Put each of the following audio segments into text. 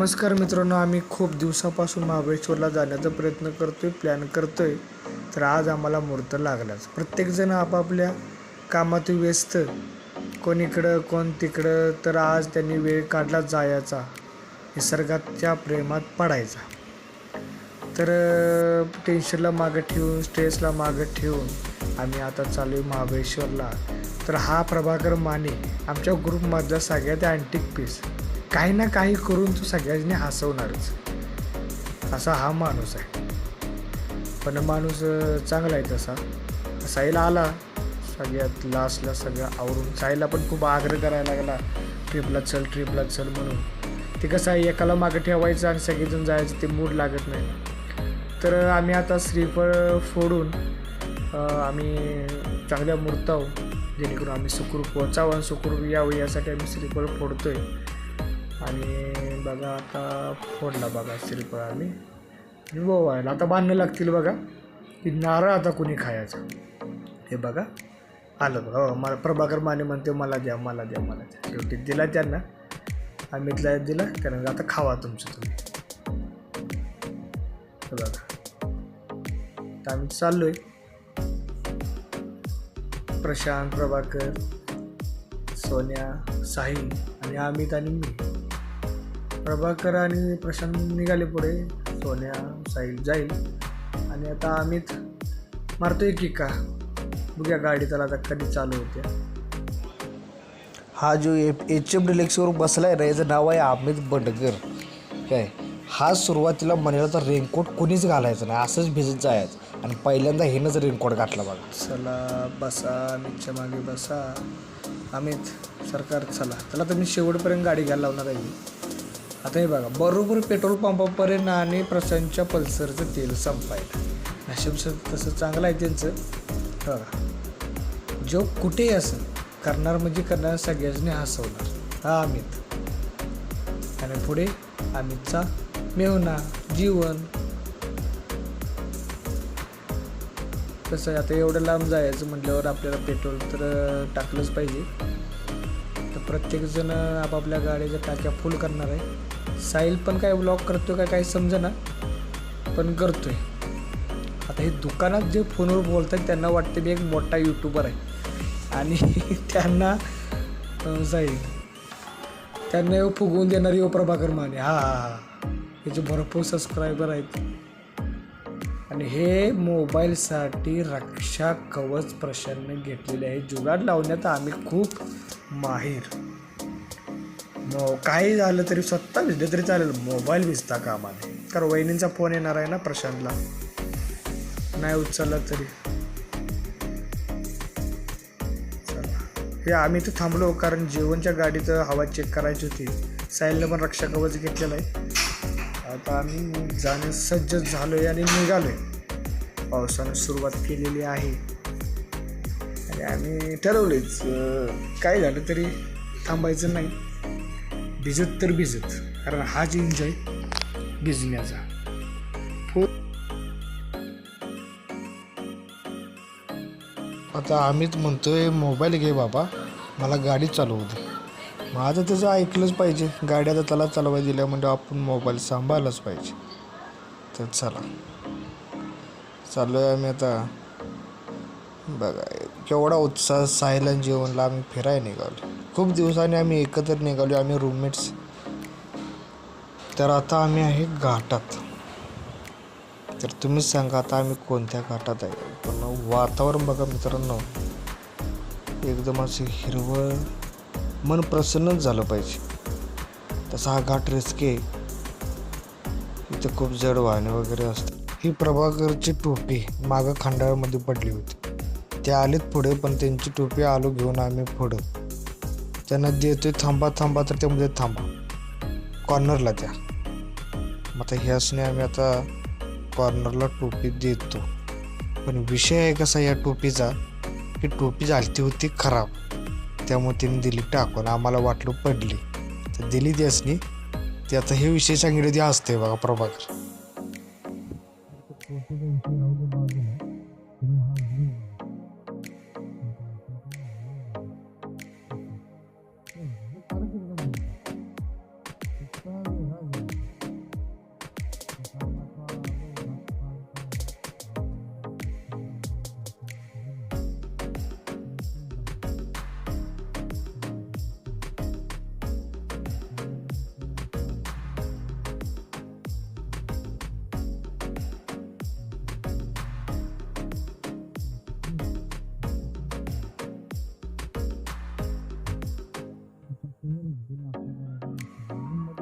नमस्कार मित्रांनो, आम्ही खूप दिवसापासून महाबळेश्वरला जाण्याचा प्रयत्न प्लॅन करतोय. तर आज आम्हाला मुहूर्त लागलाच. प्रत्येकजण आपापल्या कामात व्यस्त, कोण इकडं कोण तिकडं. तर आज त्यांनी वेळ काढला जायचा, निसर्गाच्या प्रेमात पडायचा. तर टेन्शनला मागं ठेवून, स्ट्रेसला मागं ठेवून आम्ही आता चालू आहे महाबळेश्वरला. तर हा प्रभाकर माने आमच्या ग्रुपमधला सगळ्यात अँटिक पीस, काही ना काही करून तो सगळ्यांनी हसवणारच, असा हा माणूस आहे. पण माणूस चांगला आहे तसा. साईला आला सगळ्यात लास्टला, सगळं आवरून. साईला पण खूप आग्रह करायला लागला, ट्रिपला चल म्हणून. ते कसं आहे, एकाला मागं ठेवायचं आणि सगळेजण जायचं, ते मूड लागत नाही. तर आम्ही आता श्रीफळ फोडून आम्ही चांगल्या मुहूर्तावर, जेणेकरून आम्ही सुखरूप पोचावं आणि सुखरूप यावं यासाठी आम्ही श्रीफळ फोडतोय. आणि बघा आता फोडला बघा श्रीफळ आम्ही. आणि व्हायला आता बांधणं लागतील बघा, की नारळ आता कुणी खायचा. हे बघा आलं बघा. हो, मला प्रभाकर माने म्हणते मला द्या मला द्या मला द्या. शेवटी दिला त्यांना, आम्ही दिला त्यांना. आता खावा तुमचं तुम्ही. हे बघा आता आम्ही चाललो आहे. प्रशांत, प्रभाकर, सोन्या, साहिल आणि अमित आणि मी. प्रभाकर आणि प्रशांत निघाले पुढे, सोन्या साहिल जाईल. आणि आता अमित मारतोय किका. बघूया गाडी त्याला आता कधी चालू होते. हा जो HF डिलेक्सवर बसला आहे रे, याचं नाव आहे अमित बंडगर. काय हा सुरुवातीला म्हणाला तर रेनकोट कोणीच घालायचं नाही, असंच भिजत जायचं. आणि पहिल्यांदा हेनंच रेनकोट घातला बघा. चला बसा, अमितच्या मागे बसा. अमित सरकार चला. त्याला तर मी शेवटपर्यंत गाडी घ्यायला लावणार आहे. आता हे बघा, बरोबर पेट्रोल पंपापर्यंत आणि प्रशांतच्या पल्सरचं तेल संपायला. नशीब तसं चांगलं आहे त्यांचं. बघा, जो कुठेही असेल करणार म्हणजे करणार, सगळ्यांनी हसवणार हा अमित. आणि पुढे अमितचा मेहुणा जीवन. कसं आहे, आता एवढं लांब जायचं म्हटल्यावर आपल्याला पेट्रोल तर टाकलंच पाहिजे. तर प्रत्येकजण आपापल्या गाडीच्या टाक्या फुल करणार आहे. साहिल पण काय ब्लॉग करतो का काही समजेना, पण करतोय. आता हे दुकानात जे फोनवर बोलतात त्यांना वाटते मी एक मोठा यूट्यूबर आहे. आणि त्यांना जाईल, त्यांना येऊ फुगवून देणारी हो प्रभाकर माने. याचे भरपूर सबस्क्रायबर आहेत. आणि हे मोबाईलसाठी रक्षा कवच प्रशांतने घेतलेले आहे. जुगाड लावण्यात आम्ही खूप माहीर. काही झालं तरी स्वतः भिजलं तरी चालेल, मोबाईल भिजता कामा नये. कारण वहिनींचा फोन येणार आहे ना प्रशांतला, नाही उचलला तरी. हे आम्ही तर थांबलो कारण जेवणच्या गाडीत हवा चेक करायची होती. साहिलनं पण रक्षा कवच घेतलेलं आहे. आता आम्ही जाण्यास सज्ज झालो आहे आणि निघालो आहे. पावसानं सुरुवात केलेली आहे आणि आम्ही ठरवलेच, काय झालं तरी थांबायचं नाही. भिजत तर भिजत, कारण हाच एन्जॉय भिजण्याचा. आता अमित म्हणतोय मोबाईल घे बाबा, मला गाडी चालवू दे. माझं त्याचं ऐकलंच पाहिजे. गाडी आता त्याला चालवायला दिल्या म्हणजे आपण मोबाईल सांभाळलाच पाहिजे. तर चला चाललो आहे आम्ही आता. बघा केवढा उत्साह. साहिल जेवणला आम्ही फिरायला निघालो. खूप दिवसांनी आम्ही एकत्र निघालो, आम्ही रूममेट्स. तर आता आम्ही आहे घाटात. तर तुम्हीच सांगा आता आम्ही कोणत्या घाटात आहे. पण वातावरण बघा मित्रांनो, एकदम असं हिरवळ, मन प्रसन्नच झालं पाहिजे. तसा हा घाट रिस्की आहे, इथं खूप जड वाहने वगैरे असतात. ही प्रभाकरची टोपी मागं खंडाळ्यामध्ये पडली होती. ते आलेत पुढे, पण त्यांची टोपी आलो घेऊन आम्ही पुढं. त्यांना देतोय थांबा थांबा, तर त्यामध्ये थांबा कॉर्नरला द्या. मग आता ह्यासने आम्ही आता कॉर्नरला टोपी देतो. पण विषय आहे कसा या टोपीचा, ही टोपी झाली होती खराब, त्यामुळे तिने दिली टाकून. आम्हाला वाटलं पडली तर दिली त्यासनी. ते आता हे विषय सांगितले ते असते बघा प्रभाकर.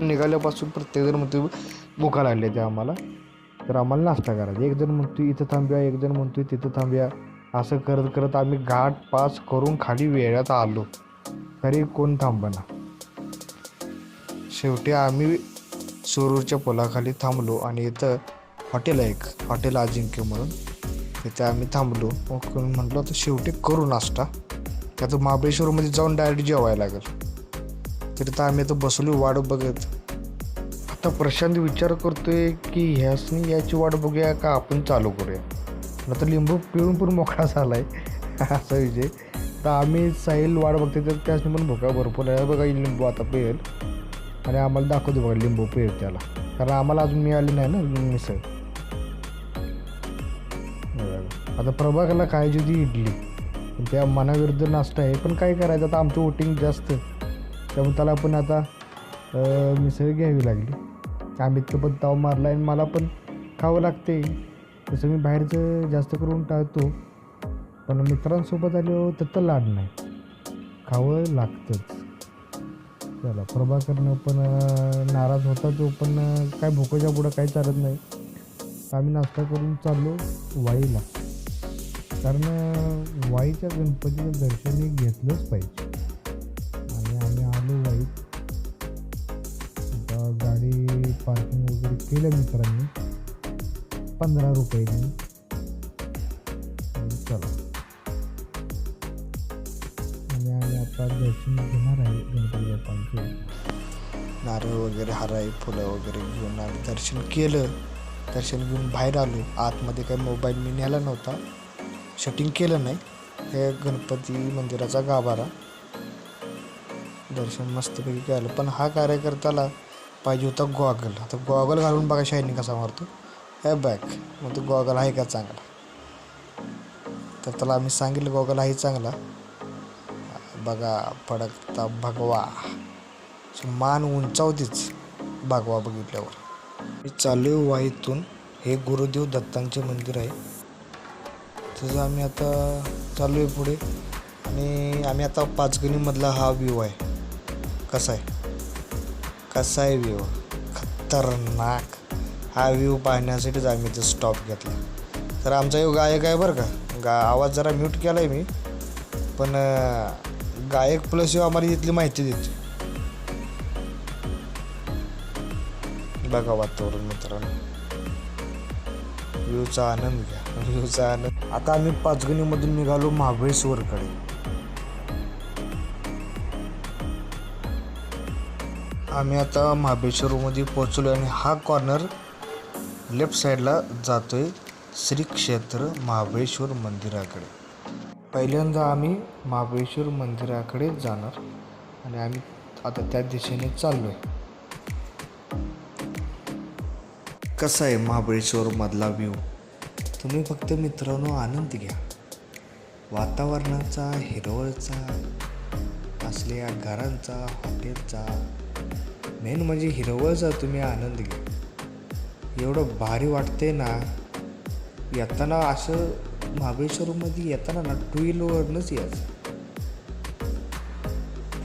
निघाल्यापासून प्रत्येकजण म्हणतो भुका लागले ते आम्हाला, तर आम्हाला नाश्ता करायचा. एक जण म्हणतो इथं थांबूया, एक जण म्हणतो तिथं थांबूया. असं करत करत आम्ही घाट पास करून खाली वेळात आलो, तरी कोण थांबना. शेवटी आम्ही सुरूरच्या पुलाखाली थांबलो आणि इथं हॉटेल आहे, एक हॉटेल अजिंक्य म्हणून, तिथे आम्ही थांबलो. मग म्हटलं आता शेवटी करू नाश्ता, त्याचं महाबळेश्वरमध्ये जाऊन डायरेक्ट जेवायला लागेल. तरी तर आम्ही आता बसलो वाट बघत. आता प्रशांत विचार करतोय की ह्यासनी याची वाट बघूया का आपण चालू करूया. आता लिंबू पिळून पण मोकळा झाला आहे असा विषय. तर आम्ही साहिल वाट बघते, तर त्यासनी पण भुका भरपूर आहे. बघा लिंबू आता पेल आणि आम्हाला दाखवतो बघा लिंबू पेल त्याला, कारण आम्हाला अजून मिळाली नाही ना मिसळ. आता प्रभाकरला खायची होती इडली, त्या मनाविरुद्ध नाश्ता आहे, पण काय करायचं आता आमचं वोटिंग जास्त, त्यामुळे त्याला पण आता मिसळ घ्यावी लागली. आम्ही तर पण ताव मारला आणि मला पण खावं लागते. तसं मी बाहेरचं जास्त करून टाळतो, पण मित्रांसोबत आलो तर लाड नाही, खावं लागतंच. चला प्रभाकरनं पण नाराज होता तो, पण काय भुकेच्या पुढं काही चालत नाही. आम्ही नाश्ता करून चाललो वाईला, कारण वाईच्या गणपतीचं दर्शन हे घेतलंच पाहिजे. आणि आम्ही आलो वाईत. आता गाडी पार्किंग वगैरे केलं मित्रांनी 15 रुपयांनी. चला आणि आम्ही आता दर्शन घेणार आहे गणपती बाप्पांचे. नारळ वगैरे हराई फुलं वगैरे घेऊन आम्ही दर्शन केलं. दर्शन घेऊन बाहेर आलो. आतमध्ये काही मोबाईल मी नेला नव्हता, शूटिंग केलं नाही. हे गणपती मंदिराचा गाभारा दर्शन मस्तपैकी केलं. पण हा कार्यकर्त्याला पाहिजे होता गॉगल. आता गॉगल घालून बघा शायनिंग कसा मारतो, हे बॅक मग तो गॉगल आहे का चांगला. तर त्याला आम्ही सांगितलं गॉगल आहे चांगला, बघा फडकता भगवा, मान उंचावतीच भगवा बघितल्यावर. मी चालू आहे वाईतून. हे गुरुदेव दत्तांचे मंदिर आहे, तसं आम्ही आता चालू आहे पुढे. आणि आम्ही आता पाचगणीमधला हा व्ह्यू आहे. कसा आहे व्ह्यू, खतरनाक. हा व्ह्यू पाहण्यासाठीच आम्ही इथं स्टॉप घेतला. तर आमचा यो गायक आहे बरं का, आवाज जरा म्यूट केला आहे मी, पण गायक प्लस यो आम्हाला इथली माहिती देते. बघा वातावरण मित्रांनो, व्ह्यूचा आनंद घ्या, व्ह्यूचा आनंद. आता आम्ही पाचगणीमधून निघालो महाबळेश्वरकडे. आम्ही आता महाबळेश्वरमध्ये पोहोचलो आणि हा कॉर्नर लेफ्ट साईडला जातोय श्री क्षेत्र महाबळेश्वर मंदिराकडे. पहिल्यांदा आम्ही महाबळेश्वर मंदिराकडे जाणार आणि आम्ही आता त्या दिशेने चाललो आहे. कसा आहे महाबळेश्वरमधला व्ह्यू, तुम्ही फक्त मित्रांनो आनंद घ्या. वातावरणाचा, हिरवळचा, असलेल्या घरांचा, हॉटेलचा, मेन म्हणजे हिरवळचा तुम्ही आनंद घ्या. एवढं भारी वाटते ना. येताना असं महाबळेश्वरमध्ये येताना ना 2 व्हीलरवरनंच यायचं.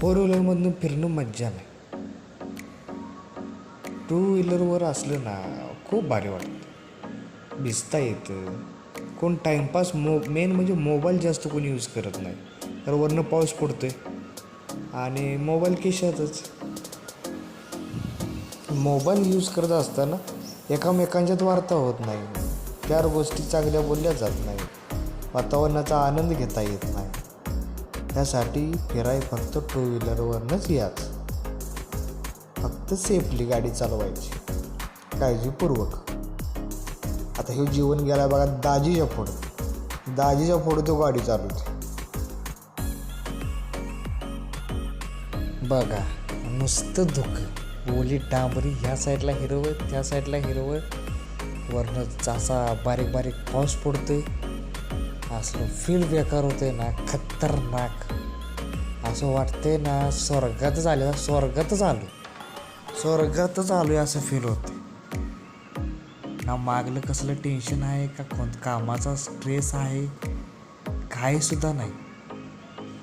4 व्हीलरमधनं फिरणं मज्जा नाही. 2 व्हीलरवर असलं ना खूप भारी वाटतं, भिजता येतं. कोण टाईमपास मेन म्हणजे मोबाईल जास्त कोणी यूज करत नाही, तर वरनं पाऊस पडतो आहे आणि मोबाईल खिशातच. मोबाईल यूज करत असताना एकामेकांच्यात वार्ता होत नाही, 4 गोष्टी चांगल्या बोलल्या जात नाही, वातावरणाचा आनंद घेता येत नाही. त्यासाठी फिराय फक्त 2 व्हीलरवरनंच याच. फक्त सेफली गाडी चालवायची, काळजीपूर्वक. आता हे जीवन गेला बघा दाजीच्या पुढं तो गाडी चालवते. बघा नुसतं धुकं, ओली डांबरी, ह्या साईडला हिरवळ, त्या साईडला हिरवळ, वरनं असा बारीक बारीक पाऊस पडतोय. असलं फील बेकार होतंय ना, खतरनाक. असं वाटतंय ना स्वर्गातच आलोय असं फील होतं ना. मागलं कसलं टेन्शन आहे का, कामाचा स्ट्रेस आहे, काही सुद्धा नाही.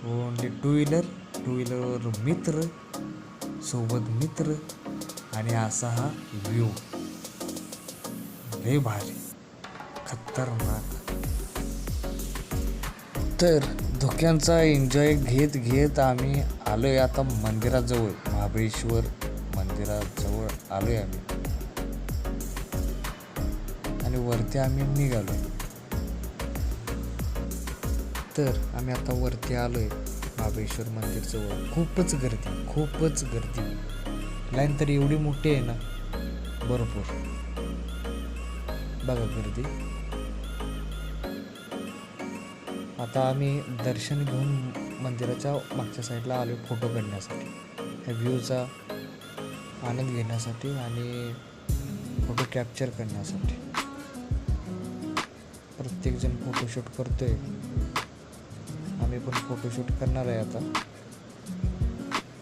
ओनली 2 व्हीलरवर मित्र, सोबत मित्र, आणि असा हा व्ह्यू लय भारी खतरनाक. तर धुक्यांचा एन्जॉय घेत घेत आम्ही आलोय आता मंदिराजवळ, महाबळेश्वर मंदिराजवळ आलोय आम्ही आणि वरती आम्ही निघालो. तर आम्ही आता वरती आलोय महाबळेश्वर मंदिरजवळ. खूपच गर्दी. लाईन तर एवढी मोठी आहे ना, भरपूर. बघा गर्दी. आता आम्ही दर्शन घेऊन मंदिराच्या मागच्या साईडला आलो फोटो काढण्यासाठी, ह्या व्ह्यूचा आनंद घेण्यासाठी आणि फोटो कॅप्चर करण्यासाठी. प्रत्येकजण फोटोशूट करतोय, आम्ही पण फोटोशूट करणार आहे आता.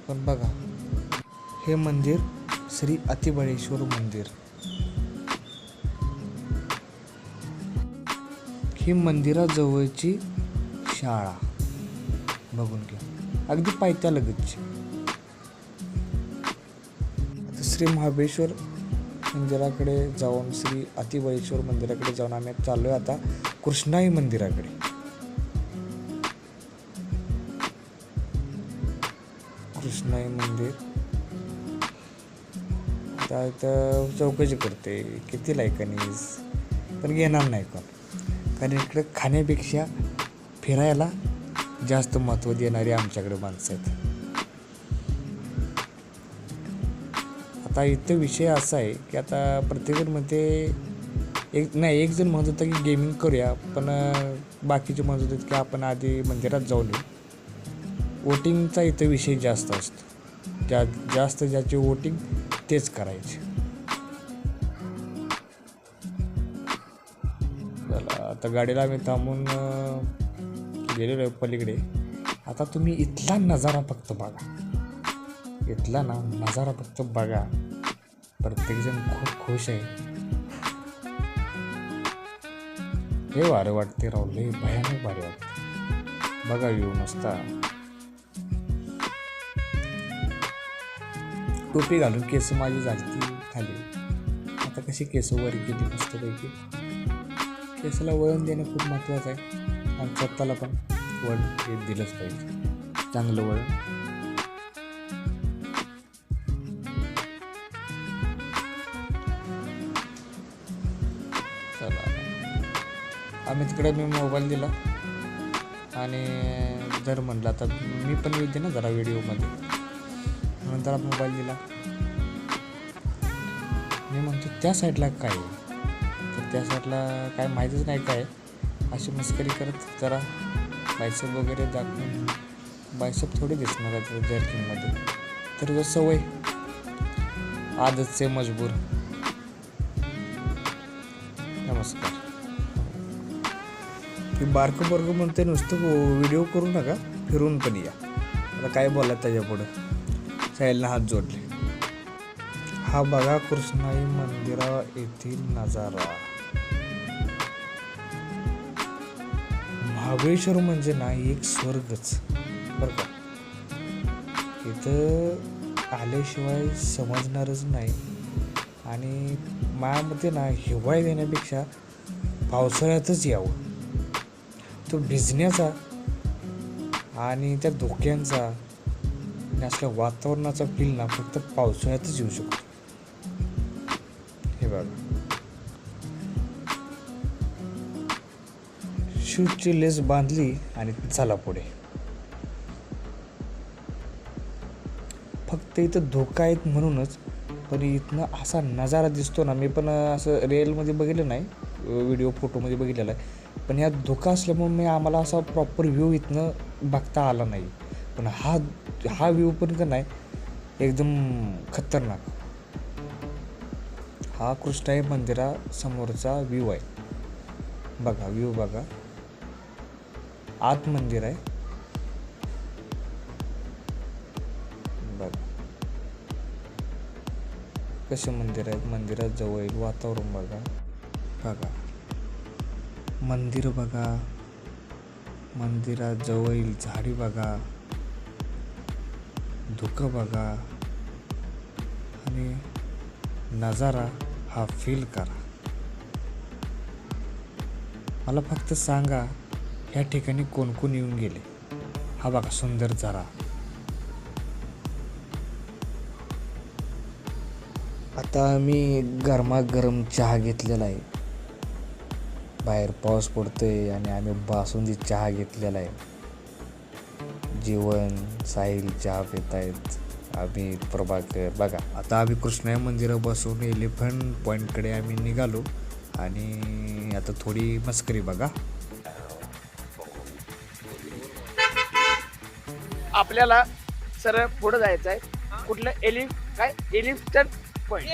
पण बघा, हे मंदिर श्री अतिबळेश्वर मंदिर. ही मंदिराजवळची शाळा बघून घ्या, अगदी पायथ्यालगतची. आता श्री महाबळेश्वर मंदिराकडे जाऊन, श्री अतिबळेश्वर मंदिराकडे जाऊन आम्ही चाललोय आता कृष्णाई मंदिराकडे. कृष्णाई मंदिर. आता इथं चौकशी करते किती लायकानीस, पण घेणार नाही कोण, कारण इकडे खाण्यापेक्षा फिरायला जास्त महत्त्व देणारी आमच्याकडे माणसं आहेत. आता इथं विषय असा आहे की आता प्रत्येकजण म्हणते, एक जण म्हणत होता की गेमिंग करूया, पण बाकीचे म्हणत होते की आपण आधी मंदिरात जाऊन येऊ. वोटिंगचा इथं विषय जास्त असतो, जास्त ज्याची वोटिंग तेच करायचे. चला आता गाडीला आम्ही थांबून गेलेलो आहे पलीकडे. आता तुम्ही इथला नजारा फक्त बघा, इथला ना नजारा फक्त बघा. प्रत्येकजण खूप खुश आहे. हे भारी वाटते राव, लय भयानक भारी वाटते. बघा व्ह्यू नसता. टोपी घालून केस माझी झाली खाली, आता कशी केस वर केली मस्तपैकी. केसाला वळण देणं खूप महत्त्वाचं आहे आणि स्वतःला पण वळण हे दिलंच पाहिजे, चांगलं वळण. चला आम्ही तिकडे मी मोबाईल दिला आणि जर म्हणलं आता मी पण येऊ दे ना जरा व्हिडिओमध्ये, नंतर मोबाईल दिला. मी म्हणतो त्या साईडला काय आहे, तर त्या साईडला काय माहीतच नाही काय. अशी मस्करी करत जरा बायसेप वगैरे दाखवून, बायसेप थोडी दिसणार आहे जर्किंगमध्ये, तर जर सवय आदतचे मजबूर. नमस्कार. की बारकं बरकं म्हणते नुसतं व्हिडिओ करू नका, फिरून पण या. आता काय बोला त्याच्यापुढं. साईडला हात जोडले. हा बघा कृष्णाई मंदिरा येथील नजारा. महाबळेश्वर म्हणजे ना एक स्वर्गच बरं का. इथं आल्याशिवाय समजणारच नाही. आणि माझ्यामध्ये ना हिवाळ्यात येण्यापेक्षा पावसाळ्यातच यावं. तो भिजण्याचा आणि त्या धोक्यांचा आणि असल्या वातावरणाचा फील ना फक्त पावसाळ्यातच येऊ शकतो. हे बघा, शूजची लेस बांधली आणि चला पुढे. फक्त इथं धोका आहेत म्हणूनच, पण इथनं असा नजारा दिसतो ना. मी पण असं रिअलमध्ये बघितलं नाही, व्हिडिओ फोटोमध्ये बघितलेला आहे. पण ह्या धोका असल्यामुळे मी आम्हाला असा प्रॉपर व्ह्यू इथनं बघता आला नाही. पण हा व्ह्यू पण का नाही एकदम खतरनाक. हा कृष्णाई मंदिरासमोरचा व्ह्यू आहे. बघा व्ह्यू बघा. आत मंदिर आहे बघा कसे मंदिर आहेत. मंदिरात जवळ वातावरण बघा. बघा मंदिर बघा, मंदिरात जवळ झाडी बघा, धुकं बघा आणि नजारा हा फील करा. मला फक्त सांगा ह्या ठिकाणी कोण कोण येऊन गेले. हा बघा सुंदर झरा. आता आम्ही गरमागरम चहा घेतलेला आहे. बाहेर पाऊस पडतोय आणि आम्ही बासुंदी चहा घेतलेला आहे. जीवन साहिल चहा पित आहेत. आम्ही प्रभाकर बघा. आता आम्ही कृष्णा मंदिरापासून एलिफंट पॉईंटकडे आम्ही निघालो आणि आता थोडी मस्करी बघा. आपल्याला सरळ पुढे जायचं आहे. कुठलं elephant point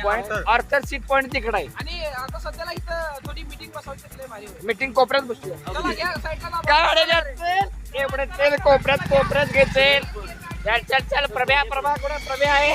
point Arthur seat point तिकडे आहे. आणि आता सध्याला इथं थोडी मीटिंग बसवायची भारी होईल. मीटिंग कोपऱ्यात बसली. चला घ्या साईडला एवढे तेल कोपऱ्यात घ्यायचे. चल प्रभ्या कुठे प्रभ्या आहे.